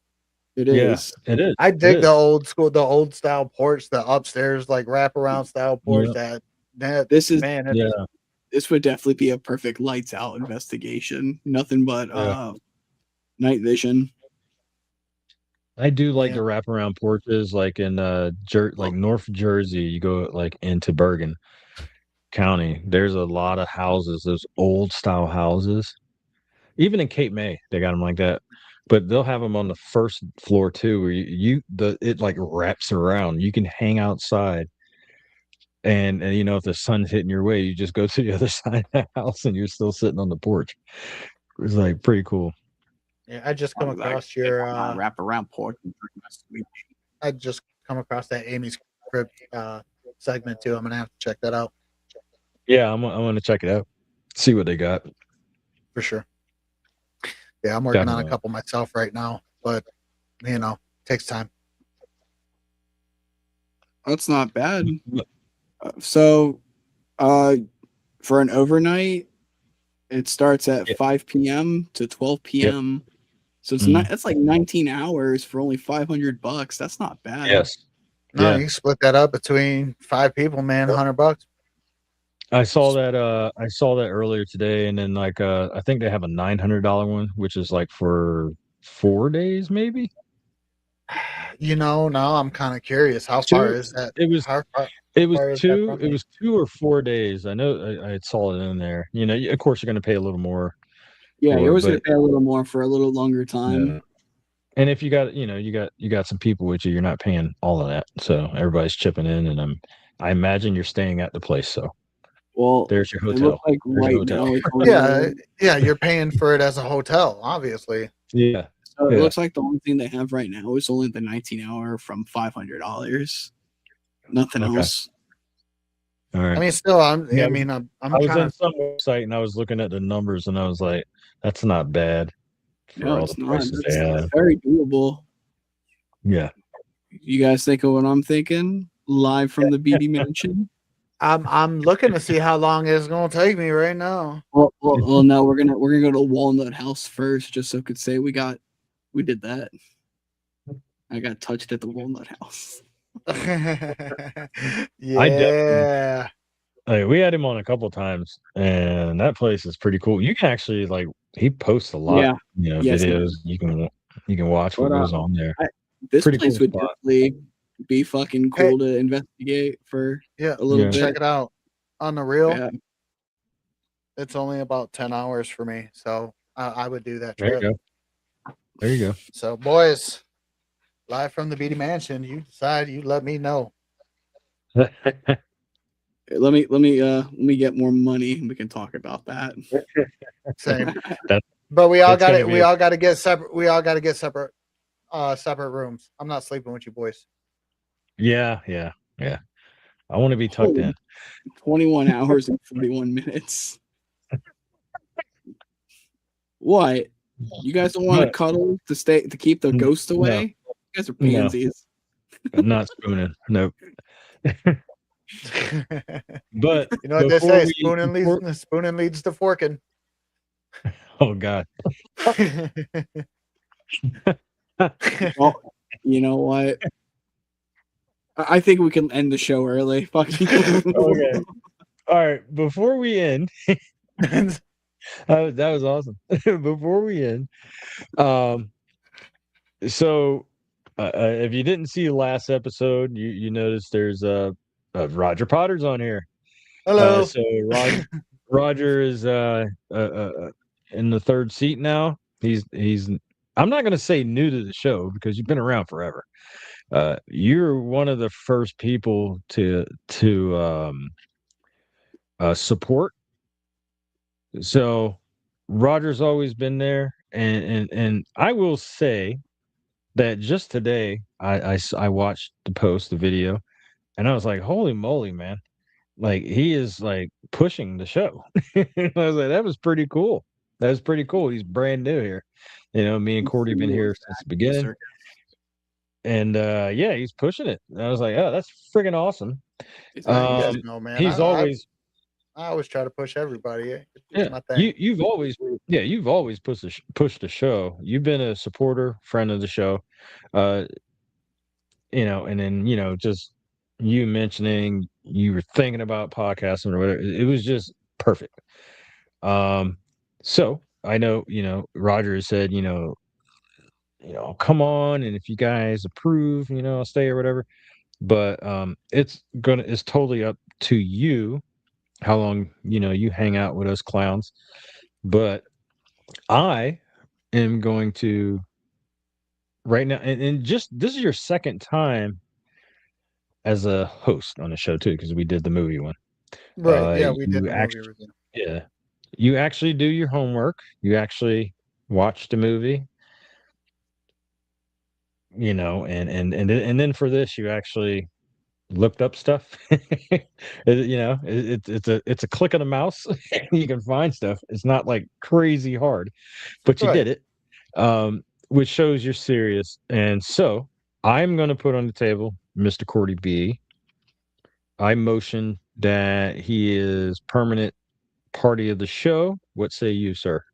S3: It
S1: yeah,
S3: is.
S1: it is.
S2: I
S1: It
S2: dig
S1: is.
S2: the old school, the old style porch, the upstairs like wraparound style porch.
S1: Yeah.
S2: That
S3: This is
S2: man,
S1: Yeah,
S3: this would definitely be a perfect lights out investigation. Nothing but
S1: Yeah.
S3: night vision.
S1: I do like
S2: Yeah.
S1: the wraparound porches, like in like North Jersey. You go like into Bergen County. There's a lot of houses, those old style houses. Even in Cape May, they got them like that. But they'll have them on the first floor too, where it like wraps around. You can hang outside, and if the sun's hitting your way, you just go to the other side of the house, and you're still sitting on the porch. It's like pretty cool.
S2: Yeah, I just come
S3: Like,
S2: across your
S3: wrap around porch.
S2: I just come across that Amy's Crypt segment too. I'm gonna have to check that out
S1: Yeah, I'm gonna check it out, see what they got.
S2: for sure. Yeah, I'm working on a
S1: Definitely.
S2: couple myself right now, but takes time.
S3: That's not bad. So, for an overnight, it starts at
S1: Yeah.
S3: 5 p.m. to 12 p.m. So it's
S1: Mhm.
S3: not. That's like 19 hours for only $500. That's not bad.
S1: Yes.
S2: No,
S1: Yeah.
S2: you split that up between 5 people, man. $100.
S1: I saw that earlier today, and then like I think they have a $900 one, which is like for 4 days, maybe.
S2: Now I'm kind of curious. How
S1: Two-
S2: far is that?
S1: It was
S2: How far?
S1: it was
S2: far is that
S1: two
S2: from
S1: it
S2: me?
S1: was 2 or 4 days. I know I saw it in there. Of course you're going to pay a little more
S3: Yeah,
S1: for
S3: you're
S1: it,
S3: always gonna
S1: but
S3: pay a little more for a little longer time.
S1: yeah. And if you got you got some people with you, you're not paying all of that. So everybody's chipping in, and I imagine you're staying at the place. So
S3: Well,
S1: there's your
S3: it
S1: hotel.
S3: looks like
S1: There's your
S3: right
S1: hotel.
S3: now it's only
S2: Yeah, you're paying for it as a hotel, obviously.
S1: Yeah.
S3: so it
S1: Yeah.
S3: looks like the only thing they have right now is only the 19-hour from $500. Nothing
S1: Okay.
S3: else.
S1: All right.
S2: I mean, still, I'm
S1: Yeah,
S2: I'm
S1: I was
S2: kind
S1: on
S2: of
S1: some website and I was looking at the numbers and I was like, that's not bad for
S3: No,
S1: all
S3: it's
S1: the
S3: not.
S1: prices
S3: That's
S1: they have.
S3: very doable.
S1: Yeah.
S3: You guys think of what I'm thinking? Live from the Beattie Mansion.
S2: I'm looking to see how long it's gonna take me right now.
S3: Well, no, we're gonna go to Walnut House first, just so I could say we did that. I got touched at the Walnut House.
S2: Yeah.
S1: Like, we had him on a couple times and that place is pretty cool. You can actually he posts a lot,
S3: Yeah. Yes, he
S1: videos.
S3: does.
S1: You can watch what
S3: But,
S1: goes on there.
S3: This
S1: Pretty
S3: place
S1: cool
S3: would
S1: spot.
S3: definitely be fucking cool to investigate for
S2: Yeah,
S3: a little
S1: Yeah.
S3: bit.
S2: check it out. On the real,
S3: Yeah.
S2: it's only about 10 hours for me, so I would do that
S1: There you
S2: trip.
S1: go. There you
S2: So, boys, live from the Beattie Mansion. You decide. You let me know.
S1: go.
S3: Let me get more money and we can talk about that.
S2: Same.
S1: That-
S2: But we all
S1: that's
S2: got
S1: gonna
S2: it.
S1: be
S2: We
S1: a-
S2: all got to get separate. We all got to get separate rooms. I'm not sleeping with you boys.
S1: Yeah. I want to be tucked in.
S3: 21 hours and 41 minutes. What? You guys don't want to
S1: What?
S3: cuddle to keep the ghost away? You guys are
S1: No.
S3: pansies.
S1: I'm not spooning. Nope. But
S2: You know what they
S1: before
S2: say?
S1: we-
S2: Spooning leads to forking.
S1: Oh God.
S3: Well, you know what? I think we can end the show early. Fuck you.
S1: Okay. All right. Before we end, that was awesome. Before we end, um, so if you didn't see the last episode, you noticed there's Roger Potter's on here.
S2: Hello.
S1: So Roger is in the third seat now. He's I'm not going to say new to the show because you've been around forever. You're one of the first people to support. So Roger's always been there, and I will say that just today I watched the video, and I was like, holy moly, man! Like he is like pushing the show. I was like, that was pretty cool. That was pretty cool. He's brand new here. Me and Cordy been here since the beginning. And yeah, he's pushing it. And I was like, oh, that's freaking awesome.
S2: You guys know, man.
S1: He's always
S2: I always try to push everybody. It's
S1: yeah,
S2: my thing.
S1: you've always pushed the show. You've been a supporter, friend of the show. Uh, and then, just you mentioning you were thinking about podcasting or whatever. It was just perfect. So I know, Roger has said, come on, and if you guys approve, I'll stay or whatever. But it's totally up to you how long, you hang out with us clowns. But I am going to right now, and just this is your second time as a host on the show too, because we did the movie one.
S2: Right. Yeah, we did
S1: You
S2: the movie
S1: actually,
S2: review.
S1: yeah, you actually do your homework. You actually watch the movie, and then for this, you actually looked up stuff. It's a click of the mouse. You can find stuff. It's not like crazy hard, but you
S2: Right.
S1: did it, which shows you're serious. And so I'm going to put on the table Mr. Cordy B. I motion that he is permanent party of the show. What say you, sir?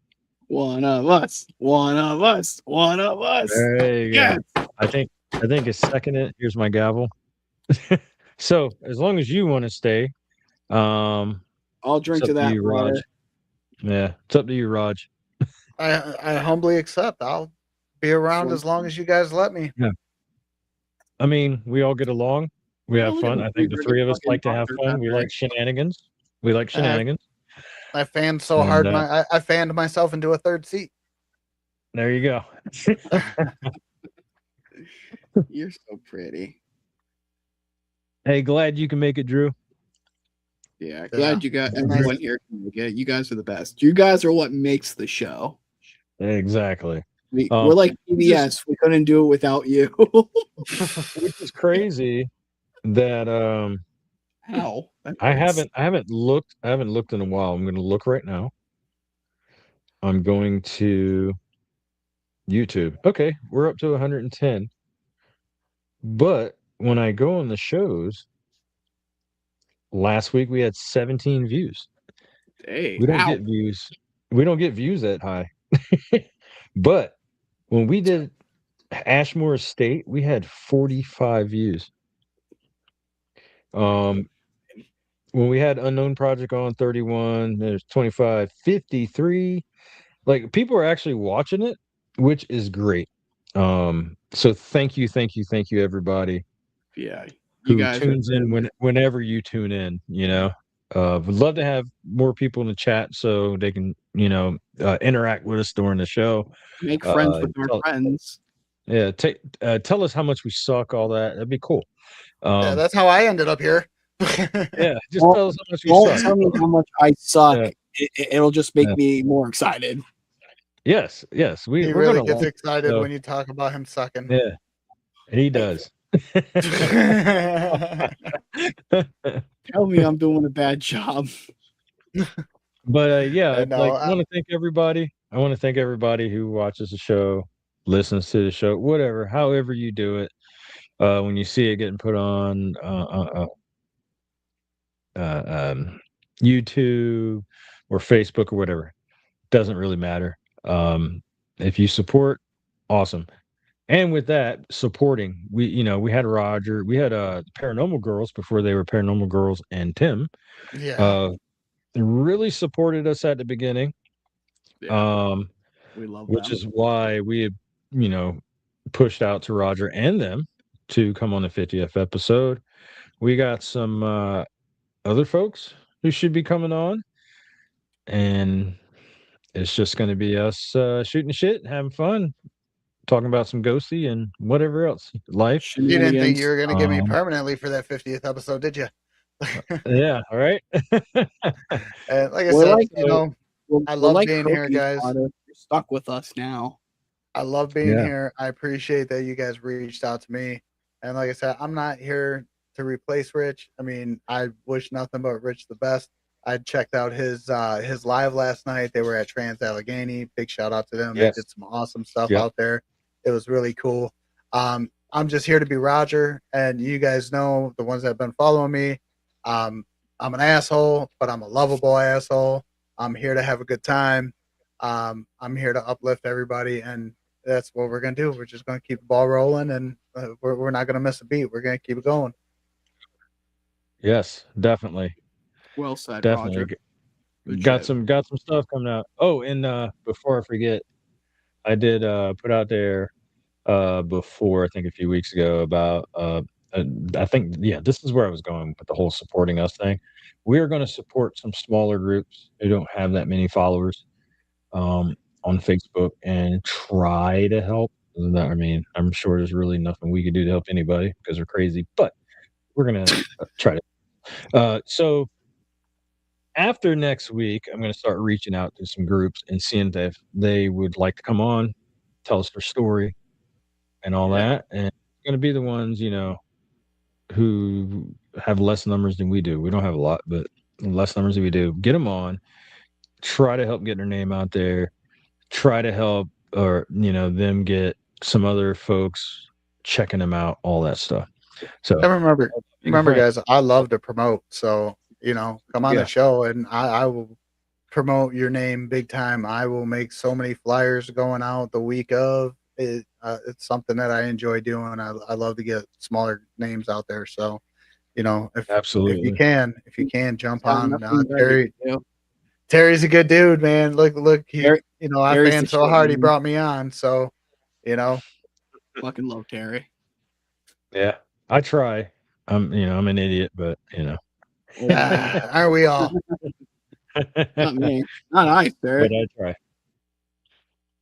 S3: One of us. One of us. One of us.
S1: There you
S3: Yeah.
S1: go. I think it's seconded. Here's my gavel. So as long as you want to stay,
S3: I'll drink
S1: it's
S3: to
S1: up
S3: that,
S1: you,
S3: brother.
S1: Raj. Yeah, it's up to you, Raj.
S2: I humbly accept. I'll be around as long as you guys let me.
S1: Yeah. I mean, we all get along. We have fun. I think the three of us like to have fun. We like shenanigans. We like shenanigans.
S2: I fanned so
S1: And,
S2: hard, I fanned myself into a third seat.
S1: There you go.
S3: You're so pretty.
S1: Hey, glad you can make it, Drew.
S3: Yeah, glad you got everyone here. You guys are the best. You guys are what makes the show.
S1: Exactly.
S3: We're like PBS. We couldn't do it without you.
S1: Which is crazy that
S3: How?
S1: I haven't looked in a while. I'm going to look right now. I'm going to YouTube. Okay, we're up to 110. But when I go on the shows, last week we had 17 views.
S3: Hey,
S1: We don't get views. We don't get views that high. But when we did Ashmore Estate, we had 45 views. When we had Unknown Project on 31, there's 25, 53. Like people are actually watching it, which is great. So thank you, everybody.
S3: Yeah,
S1: Who tunes in whenever you tune in, would love to have more people in the chat so they can, interact with us during the show.
S3: Make friends with our friends.
S1: Yeah, tell us how much we suck, all that. That'd be cool.
S2: Yeah, that's how I ended up here.
S1: Yeah, just tell us how much we suck.
S3: Don't tell me how much I suck. Yeah. It'll just make me more excited.
S1: Yes.
S2: He really gets excited when you talk about him sucking.
S1: Yeah, he does.
S3: Tell me I'm doing a bad job.
S1: But I want to thank everybody. I want to thank everybody who watches the show, listens to the show, whatever, however you do it. When you see it getting put on YouTube or Facebook or whatever, doesn't really matter. If you support, awesome. And with that supporting, we had Roger, we had Paranormal Girls before they were Paranormal Girls and Tim.
S2: Yeah.
S1: Uh, really supported us at the beginning.
S3: We love
S1: Which
S3: them.
S1: is why we had, you know, pushed out to Roger and them to come on the 50th episode. We got some other folks who should be coming on, and it's just going to be us shooting shit, having fun, talking about some ghosty and whatever else, life.
S2: You didn't think you
S3: Shenanigans.
S2: were going to get me
S1: Um,
S2: permanently for that 50th episode, did you?
S1: yeah, all right.
S2: And like I
S3: We're
S2: said,
S3: like
S2: I
S3: we're
S2: love
S3: like
S2: being here,
S3: cookies,
S2: guys.
S3: Carter. You're stuck with us now.
S2: I love being
S1: Yeah.
S2: here. I appreciate that you guys reached out to me. And like I said, I'm not here to replace Rich. I mean, I wish nothing but Rich the best. I checked out his live last night. They were at Trans Allegheny. Big shout out to them. They
S1: Yes.
S2: did some awesome stuff
S1: Yep.
S2: out there. It was really cool. I'm just here to be Roger, and you guys know, the ones that have been following me. I'm an asshole, but I'm a lovable asshole. I'm here to have a good time. I'm here to uplift everybody, and that's what we're gonna do. We're just gonna keep the ball rolling, and we're not gonna miss a beat. We're gonna keep it going.
S1: Yes, definitely.
S3: Well said,
S1: Definitely.
S3: Roger.
S1: Got
S3: Legit.
S1: some stuff coming out. Oh, and before I forget, I did put out there before, I think a few weeks ago, about I think, yeah, this is where I was going with the whole supporting us thing. We are going to support some smaller groups who don't have that many followers on Facebook and try to help. I mean, I'm sure there's really nothing we could do to help anybody because they're crazy, but we're going to try to. So after next week, I'm going to start reaching out to some groups and seeing if they would like to come on, tell us their story and all
S2: Yeah.
S1: that. And it's going to be the ones, who have less numbers than we do. We don't have a lot, but less numbers than we do. Get them on, try to help get their name out there, try to help, or, them get some other folks checking them out, all that stuff. So,
S2: And remember,
S1: being a friend.
S2: guys, I love to promote. So come on the
S1: Yeah.
S2: show, and I will promote your name big time. I will make so many flyers going out the week of it. It's something that I enjoy doing. I love to get smaller names out there. So, if
S1: Absolutely.
S2: if you can jump
S3: Got
S2: on
S3: nothing better
S2: Terry.
S3: to do.
S2: Terry's a good dude, man. Look, he,
S3: Terry-
S2: I
S3: Terry's
S2: fan
S3: the
S2: so
S3: shit,
S2: hard he
S3: man.
S2: brought me on. So,
S3: Fucking love Terry.
S1: Yeah. I try. I'm an idiot, but
S2: aren't we all?
S3: Not me. Not I, sir.
S1: but I try.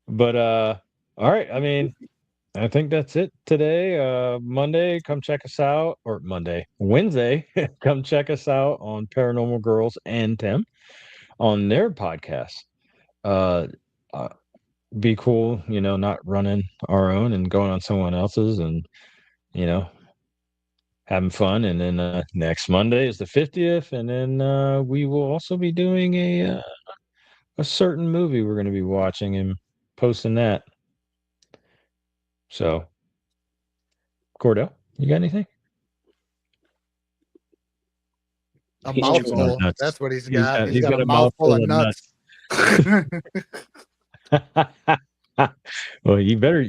S1: But all right. I mean, I think that's it today. Monday, come check us out, or Wednesday, come check us out on Paranormal Girls and Tim on their podcast. Uh, be cool, not running our own and going on someone else's, and you know, having fun. And then next Monday is the 50th, and then we will also be doing a certain movie we're going to be watching and posting that. So, Cordell, you got anything?
S2: A
S1: He's chewing on
S2: mouthful.
S1: nuts.
S2: That's what he's got.
S1: He's
S2: got a mouthful of nuts.
S1: Well, you better.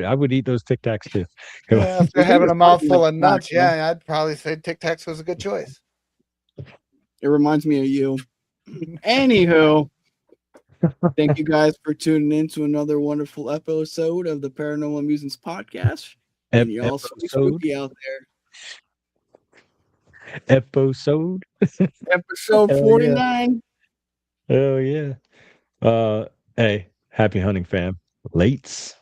S1: I would eat those Tic Tacs too. Come
S2: Yeah,
S1: on.
S2: after having a mouthful of
S3: Like
S2: nuts,
S3: that, man.
S2: yeah, I'd probably say Tic Tacs was a good choice.
S3: It reminds me of you. Anywho, thank you guys for tuning in to another wonderful episode of the Paranormal Amusements Podcast. And y'all stay spooky out there.
S1: Episode.
S3: Episode
S1: Hell
S3: 49.
S1: Oh yeah. Hey, happy hunting, fam. Lates.